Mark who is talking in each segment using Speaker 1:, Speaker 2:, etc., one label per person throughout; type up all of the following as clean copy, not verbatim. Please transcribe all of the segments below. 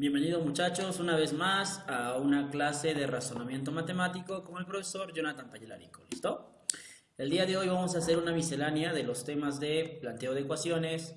Speaker 1: Bienvenidos muchachos una vez más a una clase de razonamiento matemático con el profesor Jonathan Payelarico. ¿Listo? El día de hoy vamos a hacer una miscelánea de los temas de planteo de ecuaciones,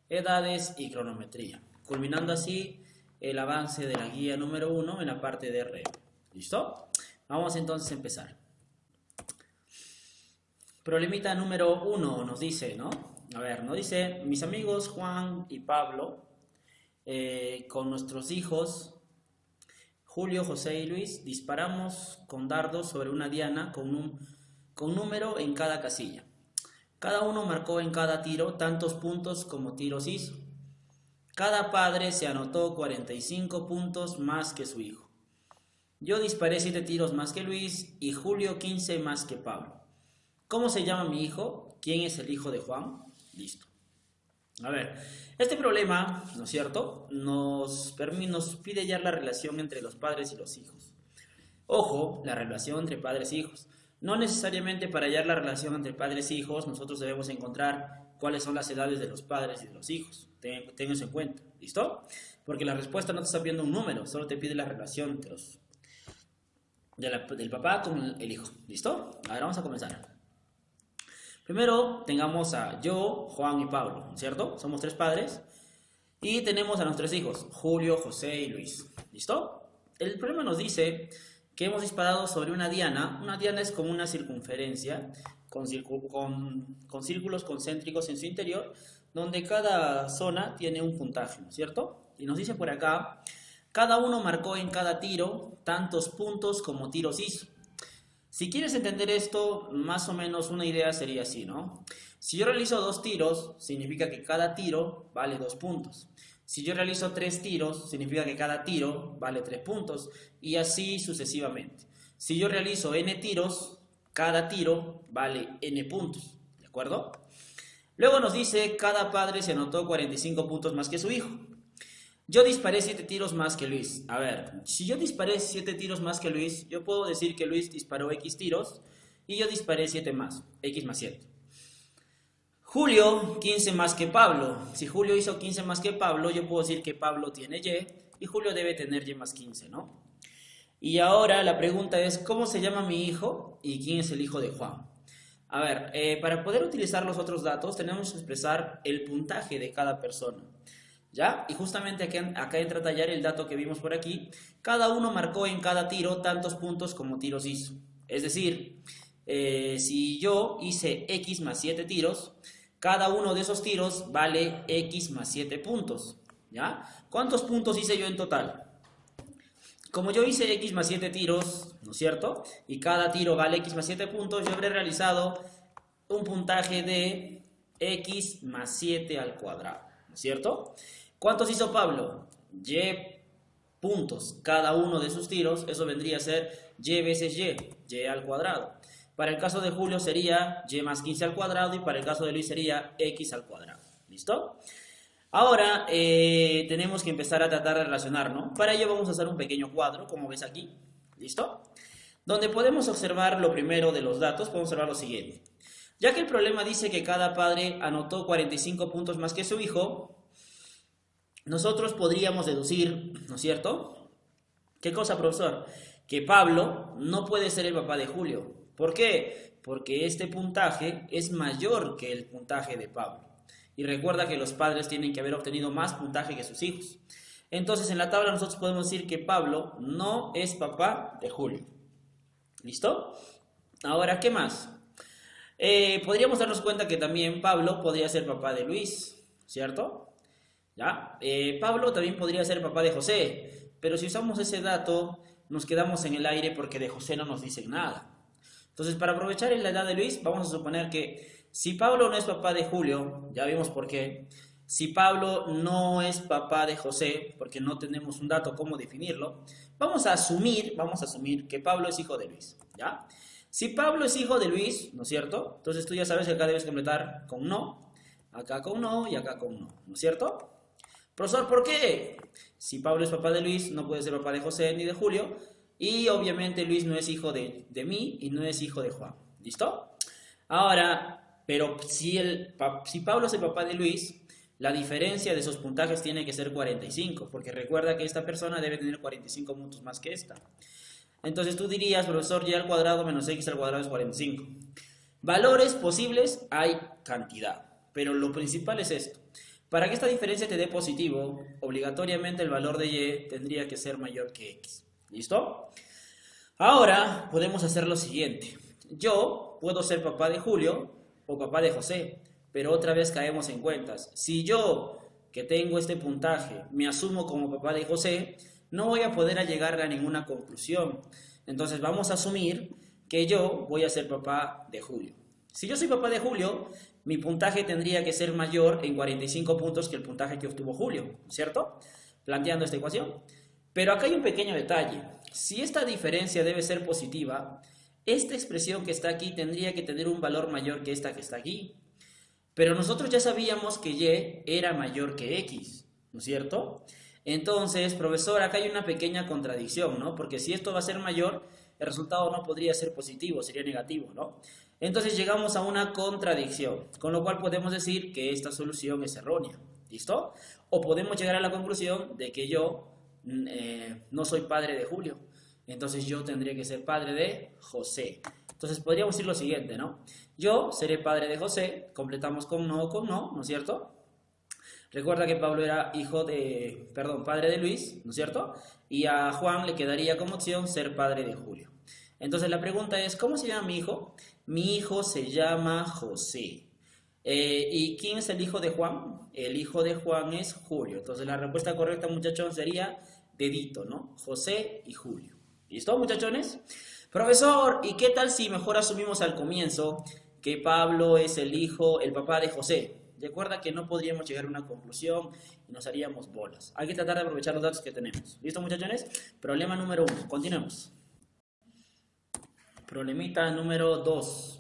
Speaker 1: edades y cronometría, culminando así el avance de la guía número 1 en la parte de RM. ¿Listo? Vamos entonces a empezar. Problemita número 1 nos dice, ¿no? A ver, nos dice, mis amigos Juan y Pablo, con nuestros hijos, Julio, José y Luis, disparamos con dardos sobre una diana con un número en cada casilla. Cada uno marcó en cada tiro tantos puntos como tiros hizo. Cada padre se anotó 45 puntos más que su hijo. Yo disparé 7 tiros más que Luis y Julio 15 más que Pablo. ¿Cómo se llama mi hijo? ¿Quién es el hijo de Juan? Listo. A ver, este problema, ¿no es cierto?, nos pide hallar la relación entre los padres y los hijos. Ojo, la relación entre padres e hijos. No necesariamente para hallar la relación entre padres e hijos nosotros debemos encontrar cuáles son las edades de los padres y de los hijos. Ten eso en cuenta, ¿listo? Porque la respuesta no te está pidiendo un número, solo te pide la relación entre del papá con el hijo, ¿listo? A ver, vamos a comenzar. Primero tengamos a yo, Juan y Pablo, ¿no es cierto? Somos 3 padres. Y tenemos a nuestros hijos, Julio, José y Luis. ¿Listo? El problema nos dice que hemos disparado sobre una diana. Una diana es como una circunferencia con círculos concéntricos en su interior, donde cada zona tiene un puntaje, ¿no es cierto? Y nos dice por acá, cada uno marcó en cada tiro tantos puntos como tiros hizo. Si quieres entender esto, más o menos una idea sería así, ¿no? Si yo realizo 2 tiros, significa que cada tiro vale 2 puntos. Si yo realizo 3 tiros, significa que cada tiro vale 3 puntos. Y así sucesivamente. Si yo realizo n tiros, cada tiro vale n puntos. ¿De acuerdo? Luego nos dice, cada padre se anotó 45 puntos más que su hijo. Yo disparé 7 tiros más que Luis. A ver, si yo disparé 7 tiros más que Luis, yo puedo decir que Luis disparó X tiros y yo disparé 7 más, X más 7. Julio, 15 más que Pablo. Si Julio hizo 15 más que Pablo, yo puedo decir que Pablo tiene Y Julio debe tener Y más 15, ¿no? Y ahora la pregunta es, ¿cómo se llama mi hijo y quién es el hijo de Juan? A ver, para poder utilizar los otros datos tenemos que expresar el puntaje de cada persona. ¿Ya? Y justamente acá entra a tallar el dato que vimos por aquí. Cada uno marcó en cada tiro tantos puntos como tiros hizo. Es decir, si yo hice X más 7 tiros, cada uno de esos tiros vale X más 7 puntos. ¿Ya? ¿Cuántos puntos hice yo en total? Como yo hice X más 7 tiros, ¿no es cierto? Y cada tiro vale X más 7 puntos, yo habré realizado un puntaje de X más 7 al cuadrado, ¿no es cierto? ¿Cuántos hizo Pablo? Y puntos. Cada uno de sus tiros, eso vendría a ser Y veces Y al cuadrado. Para el caso de Julio sería Y más 15 al cuadrado y para el caso de Luis sería X al cuadrado. ¿Listo? Ahora tenemos que empezar a tratar de relacionar, ¿no? Para ello vamos a hacer un pequeño cuadro, como ves aquí. ¿Listo? Donde podemos observar lo primero de los datos, podemos observar lo siguiente. Ya que el problema dice que cada padre anotó 45 puntos más que su hijo, nosotros podríamos deducir, ¿no es cierto? ¿Qué cosa, profesor? Que Pablo no puede ser el papá de Julio. ¿Por qué? Porque este puntaje es mayor que el puntaje de Pablo. Y recuerda que los padres tienen que haber obtenido más puntaje que sus hijos. Entonces, en la tabla nosotros podemos decir que Pablo no es papá de Julio. ¿Listo? Ahora, ¿qué más? Podríamos darnos cuenta que también Pablo podría ser papá de Luis, ¿cierto? ¿Ya? Pablo también podría ser papá de José, pero si usamos ese dato nos quedamos en el aire porque de José no nos dicen nada. Entonces, para aprovechar la edad de Luis, vamos a suponer que si Pablo no es papá de Julio, ya vimos por qué. Si Pablo no es papá de José, porque no tenemos un dato cómo definirlo, vamos a asumir que Pablo es hijo de Luis, ¿ya? Si Pablo es hijo de Luis, ¿no es cierto? Entonces tú ya sabes que acá debes completar con no, acá con no y acá con no, ¿no es cierto? Profesor, ¿por qué? Si Pablo es papá de Luis, no puede ser papá de José ni de Julio. Y obviamente Luis no es hijo de mí y no es hijo de Juan. ¿Listo? Ahora, pero si Pablo es el papá de Luis, la diferencia de esos puntajes tiene que ser 45, porque recuerda que esta persona debe tener 45 puntos más que esta. Entonces tú dirías, profesor, y al cuadrado menos x al cuadrado es 45. Valores posibles hay cantidad, pero lo principal es esto. Para que esta diferencia te dé positivo, obligatoriamente el valor de y tendría que ser mayor que x. ¿Listo? Ahora podemos hacer lo siguiente. Yo puedo ser papá de Julio o papá de José, pero otra vez caemos en cuentas. Si yo, que tengo este puntaje, me asumo como papá de José, no voy a poder llegar a ninguna conclusión. Entonces vamos a asumir que yo voy a ser papá de Julio. Si yo soy papá de Julio, mi puntaje tendría que ser mayor en 45 puntos que el puntaje que obtuvo Julio, ¿cierto? Planteando esta ecuación. Pero acá hay un pequeño detalle. Si esta diferencia debe ser positiva, esta expresión que está aquí tendría que tener un valor mayor que esta que está aquí. Pero nosotros ya sabíamos que y era mayor que x, ¿no es cierto? Entonces, profesor, acá hay una pequeña contradicción, ¿no? Porque si esto va a ser mayor, el resultado no podría ser positivo, sería negativo, ¿no? Entonces llegamos a una contradicción, con lo cual podemos decir que esta solución es errónea, ¿listo? O podemos llegar a la conclusión de que yo no soy padre de Julio, entonces yo tendría que ser padre de José. Entonces podríamos decir lo siguiente, ¿no? Yo seré padre de José, completamos con no, ¿no es cierto? Recuerda que Pablo era padre de Luis, ¿no es cierto? Y a Juan le quedaría como opción ser padre de Julio. Entonces la pregunta es, ¿cómo se llama mi hijo? Mi hijo se llama José. ¿Y quién es el hijo de Juan? El hijo de Juan es Julio. Entonces la respuesta correcta, muchachos, sería dedito, ¿no? José y Julio. ¿Listo, muchachones? Profesor, ¿y qué tal si mejor asumimos al comienzo que Pablo es el papá de José? Recuerda que no podríamos llegar a una conclusión y nos haríamos bolas. Hay que tratar de aprovechar los datos que tenemos. ¿Listo, muchachones? Problema número 1. Continuemos. Problemita número 2.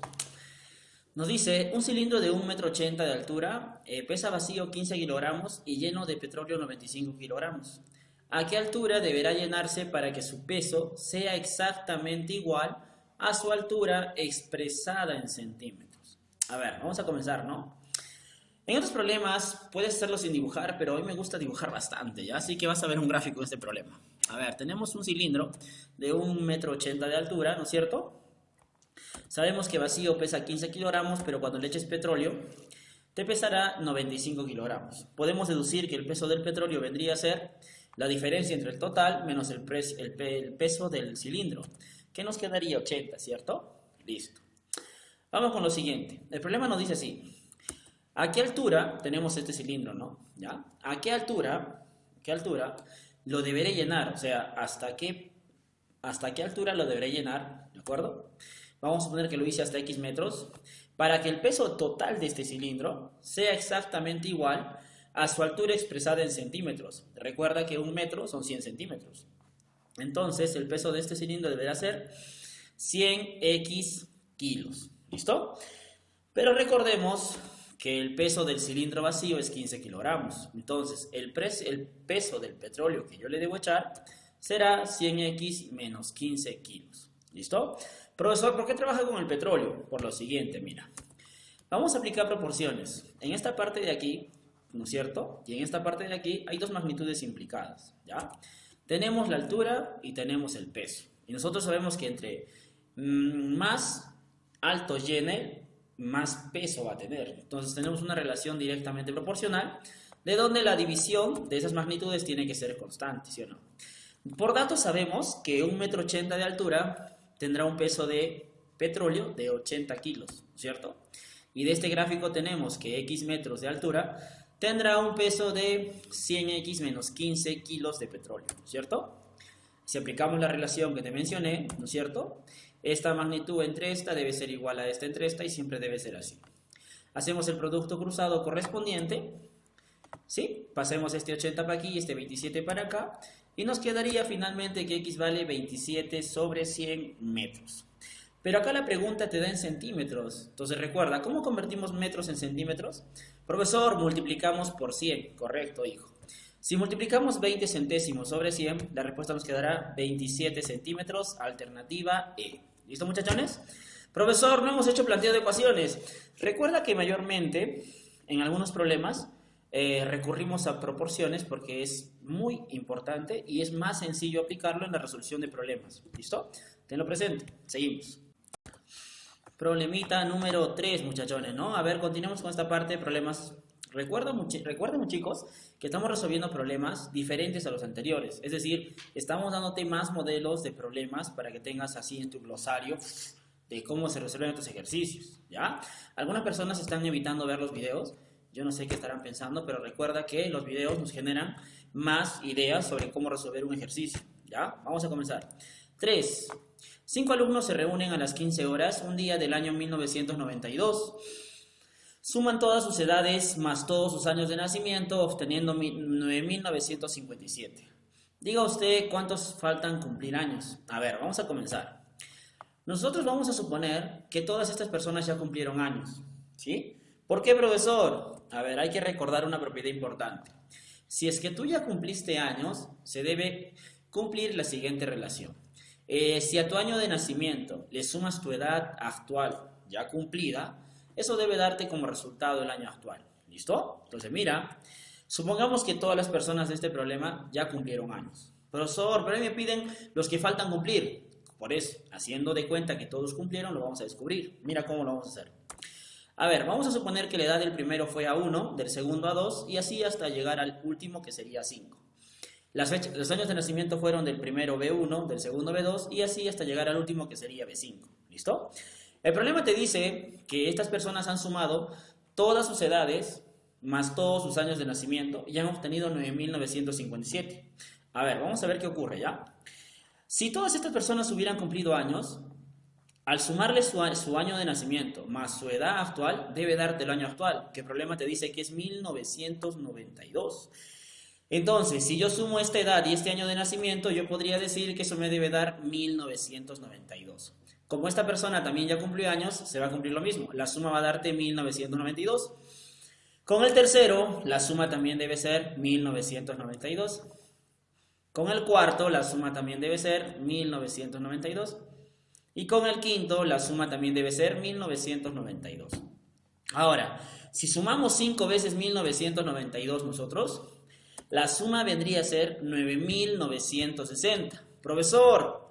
Speaker 1: Nos dice, un cilindro de 1,80 m de altura, pesa vacío 15 kilogramos y lleno de petróleo 95 kilogramos. ¿A qué altura deberá llenarse para que su peso sea exactamente igual a su altura expresada en centímetros? A ver, vamos a comenzar, ¿no? En otros problemas puedes hacerlo sin dibujar, pero a mí me gusta dibujar bastante, ¿ya? Así que vas a ver un gráfico de este problema. A ver, tenemos un cilindro de 1,80 m de altura, ¿no es cierto? Sabemos que vacío pesa 15 kilogramos, pero cuando le eches petróleo, te pesará 95 kilogramos. Podemos deducir que el peso del petróleo vendría a ser la diferencia entre el total menos el peso del cilindro, que nos quedaría 80, ¿cierto? Listo. Vamos con lo siguiente. El problema nos dice así. ¿A qué altura tenemos este cilindro, no? ¿Ya? ¿A qué altura lo deberé llenar? O sea, ¿hasta qué altura lo deberé llenar? ¿De acuerdo? Vamos a suponer que lo hice hasta X metros, para que el peso total de este cilindro sea exactamente igual a su altura expresada en centímetros. Recuerda que 1 metro son 100 centímetros. Entonces, el peso de este cilindro deberá ser 100x kilos. ¿Listo? Pero recordemos que el peso del cilindro vacío es 15 kilogramos. Entonces, el peso del petróleo que yo le debo echar será 100x menos 15 kilos. ¿Listo? Profesor, ¿por qué trabaja con el petróleo? Por lo siguiente, mira. Vamos a aplicar proporciones. En esta parte de aquí, ¿no es cierto? Y en esta parte de aquí hay dos magnitudes implicadas, ¿ya? Tenemos la altura y tenemos el peso. Y nosotros sabemos que entre más alto llene, más peso va a tener. Entonces tenemos una relación directamente proporcional, de donde la división de esas magnitudes tiene que ser constante, ¿sí o no? Por datos sabemos que 1,80 m de altura tendrá un peso de petróleo de 80 kilos, ¿cierto? Y de este gráfico tenemos que X metros de altura tendrá un peso de 100x menos 15 kilos de petróleo, ¿cierto? Si aplicamos la relación que te mencioné, ¿no es cierto? Esta magnitud entre esta debe ser igual a esta entre esta y siempre debe ser así. Hacemos el producto cruzado correspondiente, ¿sí? Pasemos este 80 para aquí y este 27 para acá. Y nos quedaría finalmente que x vale 27 sobre 100 metros. Pero acá la pregunta te da en centímetros. Entonces recuerda, ¿cómo convertimos metros en centímetros? Profesor, multiplicamos por 100. Correcto, hijo. Si multiplicamos 20 centésimos sobre 100, la respuesta nos quedará 27 centímetros, alternativa E. ¿Listo, muchachones? Profesor, no hemos hecho planteo de ecuaciones. Recuerda que mayormente, en algunos problemas, recurrimos a proporciones porque es muy importante y es más sencillo aplicarlo en la resolución de problemas. ¿Listo? Tenlo presente. Seguimos. Problemita número 3, muchachones, ¿no? A ver, continuemos con esta parte de problemas. Recuerden, chicos, que estamos resolviendo problemas diferentes a los anteriores. Es decir, estamos dándote más modelos de problemas para que tengas así en tu glosario de cómo se resuelven estos ejercicios, ¿ya? Algunas personas están evitando ver los videos. Yo no sé qué estarán pensando, pero recuerda que los videos nos generan más ideas sobre cómo resolver un ejercicio, ¿ya? Vamos a comenzar. 3. 5 alumnos se reúnen a las 15 horas, un día del año 1992. Suman todas sus edades más todos sus años de nacimiento, obteniendo 9.957. Diga usted cuántos faltan cumplir años. A ver, vamos a comenzar. Nosotros vamos a suponer que todas estas personas ya cumplieron años, ¿sí? ¿Por qué, profesor? A ver, hay que recordar una propiedad importante. Si es que tú ya cumpliste años, se debe cumplir la siguiente relación. Si a tu año de nacimiento le sumas tu edad actual ya cumplida, eso debe darte como resultado el año actual. ¿Listo? Entonces, mira, supongamos que todas las personas de este problema ya cumplieron años. Profesor, pero ahí me piden los que faltan cumplir. Por eso, haciendo de cuenta que todos cumplieron, lo vamos a descubrir. Mira cómo lo vamos a hacer. A ver, vamos a suponer que la edad del primero fue a 1, del segundo a 2 y así hasta llegar al último que sería 5. Los años de nacimiento fueron del primero B1, del segundo B2 y así hasta llegar al último que sería B5. ¿Listo? El problema te dice que estas personas han sumado todas sus edades más todos sus años de nacimiento y han obtenido 9.957. A ver, vamos a ver qué ocurre, ¿ya? Si todas estas personas hubieran cumplido años, al sumarle su año de nacimiento más su edad actual, debe darte el año actual, que el problema te dice que es 1992. Entonces, si yo sumo esta edad y este año de nacimiento, yo podría decir que eso me debe dar 1992. Como esta persona también ya cumplió años, se va a cumplir lo mismo. La suma va a darte 1992. Con el tercero, la suma también debe ser 1992. Con el cuarto, la suma también debe ser 1992. Y con el quinto, la suma también debe ser 1992. Ahora, si sumamos 5 veces 1992 nosotros, la suma vendría a ser 9.960. Profesor,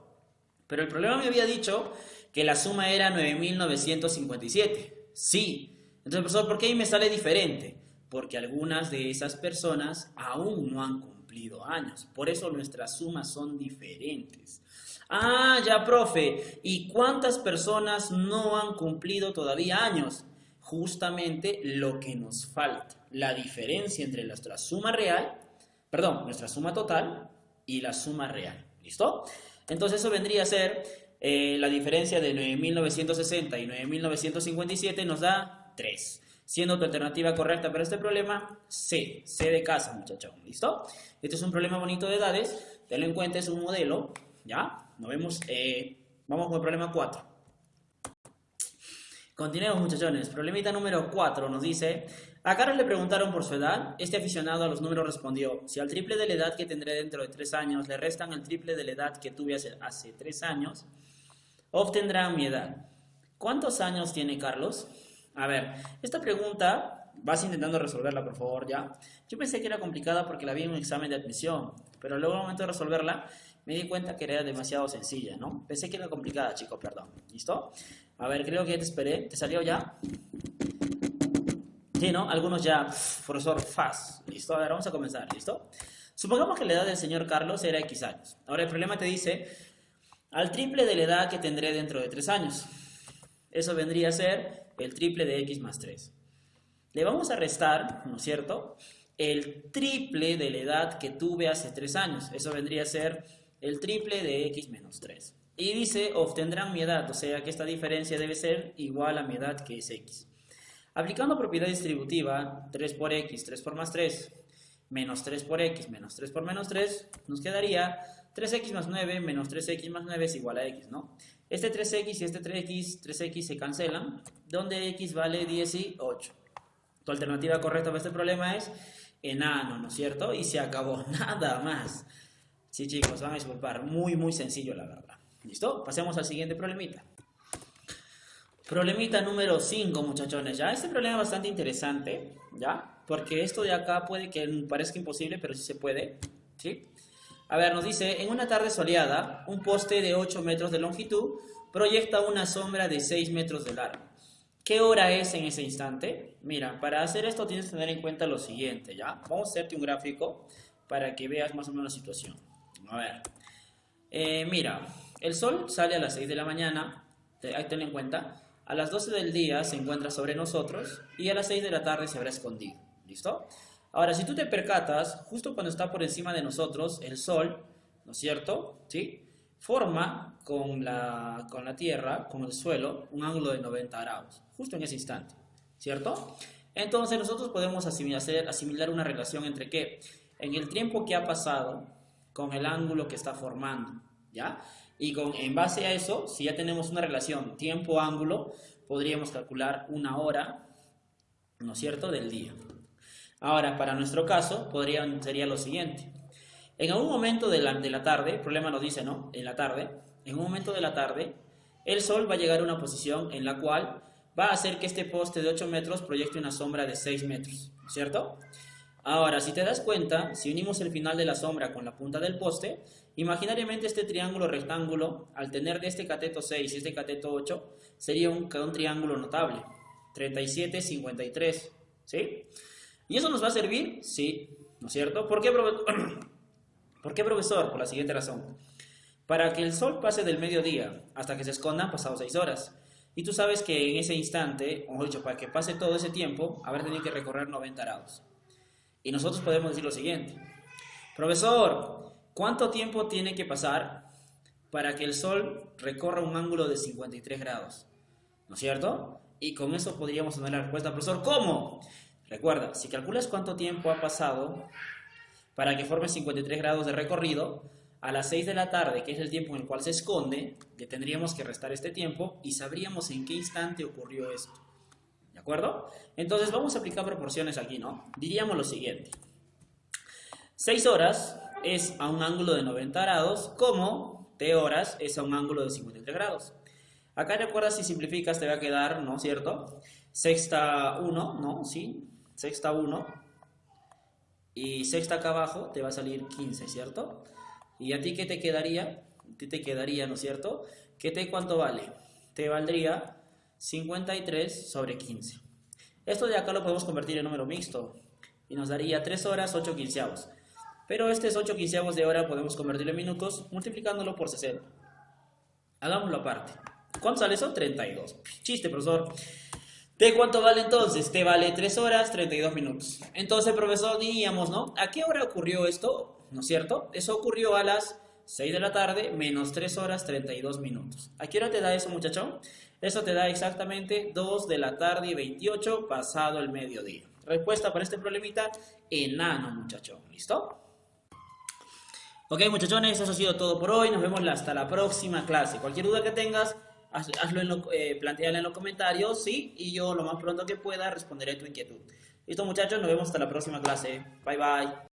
Speaker 1: pero el problema me había dicho que la suma era 9.957. Sí. Entonces, profesor, ¿por qué ahí me sale diferente? Porque algunas de esas personas aún no han cumplido años. Por eso nuestras sumas son diferentes. Ah, ya, profe. ¿Y cuántas personas no han cumplido todavía años? Justamente lo que nos falta. La diferencia entre nuestra suma nuestra suma total y la suma real. ¿Listo? Entonces eso vendría a ser la diferencia de 9.960 y 9.957 nos da 3. Siendo tu alternativa correcta para este problema, C. C de casa, muchachos. ¿Listo? Este es un problema bonito de edades. Tenlo en cuenta, es un modelo. ¿Ya? Nos vemos. Vamos con el problema 4. Continuemos, muchachones. Problemita número 4 nos dice: a Carlos le preguntaron por su edad. Este aficionado a los números respondió: si al triple de la edad que tendré dentro de 3 años le restan el triple de la edad que tuve hace 3 años, obtendrán mi edad. ¿Cuántos años tiene Carlos? A ver, esta pregunta vas intentando resolverla, por favor, ya. Yo pensé que era complicada porque la vi en un examen de admisión, pero luego al momento de resolverla me di cuenta que era demasiado sencilla, ¿no? Pensé que era complicada, chicos, perdón. ¿Listo? A ver, creo que ya te esperé. ¿Te salió ya? Sí, ¿no? Algunos ya, profesor, fast. ¿Listo? A ver, vamos a comenzar. ¿Listo? Supongamos que la edad del señor Carlos era X años. Ahora el problema te dice al triple de la edad que tendré dentro de 3 años. Eso vendría a ser el triple de X más 3. Le vamos a restar, ¿no es cierto?, el triple de la edad que tuve hace 3 años. Eso vendría a ser el triple de X menos 3. Y dice, obtendrán mi edad, o sea que esta diferencia debe ser igual a mi edad, que es X. Aplicando propiedad distributiva, 3 por X, 3 por más 3, menos 3 por X, menos 3 por menos 3, nos quedaría 3X más 9 menos 3X más 9 es igual a X, ¿no? Este 3X y este 3X se cancelan, donde X vale 18. Tu alternativa correcta para este problema es enano, ¿no es cierto? Y se acabó, nada más. Sí, chicos, van a disculpar, muy sencillo la verdad. ¿Listo? Pasemos al siguiente problemita. Problemita número 5, muchachones, ¿ya? Este problema es bastante interesante, ¿ya? porque esto de acá puede que parezca imposible, pero sí se puede, ¿sí? A ver, nos dice, en una tarde soleada, un poste de 8 metros de longitud proyecta una sombra de 6 metros de largo. ¿Qué hora es en ese instante? Mira, para hacer esto tienes que tener en cuenta lo siguiente, ¿ya? Vamos a hacerte un gráfico para que veas más o menos la situación. A ver, mira, el sol sale a las 6 de la mañana, hay que tener en cuenta, a las 12 del día se encuentra sobre nosotros y a las 6 de la tarde se habrá escondido, ¿listo? Ahora, si tú te percatas, justo cuando está por encima de nosotros, el sol, ¿no es cierto? ¿Sí? Forma con la Tierra, con el suelo, un ángulo de 90 grados, justo en ese instante, ¿cierto? Entonces nosotros podemos asimilar una relación entre qué, en el tiempo que ha pasado con el ángulo que está formando, ¿ya? Y en base a eso, si ya tenemos una relación tiempo-ángulo, podríamos calcular una hora, ¿no es cierto?, del día. Ahora, para nuestro caso, sería lo siguiente. En algún momento de la tarde, el problema nos dice, ¿no? En la tarde, en un momento de la tarde, el sol va a llegar a una posición en la cual va a hacer que este poste de 8 metros proyecte una sombra de 6 metros, ¿cierto? Ahora, si te das cuenta, si unimos el final de la sombra con la punta del poste, imaginariamente este triángulo rectángulo, al tener de este cateto 6 y este cateto 8, sería un triángulo notable, 37, 53, ¿sí? ¿Y eso nos va a servir? Sí, ¿no es cierto? ¿Por qué, ¿Por qué, profesor? Por la siguiente razón. Para que el sol pase del mediodía hasta que se esconda han pasado 6 horas. Y tú sabes que en ese instante, o dicho, para que pase todo ese tiempo, habrá tenido que recorrer 90 grados. Y nosotros podemos decir lo siguiente. Profesor, ¿cuánto tiempo tiene que pasar para que el sol recorra un ángulo de 53 grados? ¿No es cierto? Y con eso podríamos tener la respuesta. Profesor, ¿cómo? Recuerda, si calculas cuánto tiempo ha pasado para que forme 53 grados de recorrido, a las 6 de la tarde, que es el tiempo en el cual se esconde, le tendríamos que restar este tiempo y sabríamos en qué instante ocurrió esto. ¿De acuerdo? Entonces vamos a aplicar proporciones aquí, ¿no? Diríamos lo siguiente. 6 horas es a un ángulo de 90 grados, como T horas es a un ángulo de 53 grados. Acá recuerda, si simplificas te va a quedar, ¿no? ¿Cierto? Sexta 1, ¿no? ¿Sí? Sexta 1. Y sexta acá abajo te va a salir 15, ¿cierto? ¿Y a ti qué te quedaría? A ti te quedaría, ¿no es cierto? ¿Qué T cuánto vale? Te valdría 53 sobre 15. Esto de acá lo podemos convertir en número mixto y nos daría 3 horas 8 quinceavos. Pero este 8 quinceavos de hora podemos convertirlo en minutos multiplicándolo por 60. Hagámoslo aparte. ¿Cuánto sale eso? 32. Chiste, profesor. ¿T cuánto vale entonces? T vale 3 horas 32 minutos. Entonces, profesor, diríamos, ¿no? ¿A qué hora ocurrió esto? ¿No es cierto? Eso ocurrió a las 6 de la tarde menos 3 horas 32 minutos. ¿A qué hora te da eso, muchacho? Eso te da exactamente 2 de la tarde y 28 pasado el mediodía. Respuesta para este problemita, enano, muchacho. ¿Listo? Ok, muchachones, eso ha sido todo por hoy. Nos vemos hasta la próxima clase. Cualquier duda que tengas, plantéala en los comentarios, ¿sí? Y yo lo más pronto que pueda responderé tu inquietud. Listo, muchachos, nos vemos hasta la próxima clase. Bye, bye.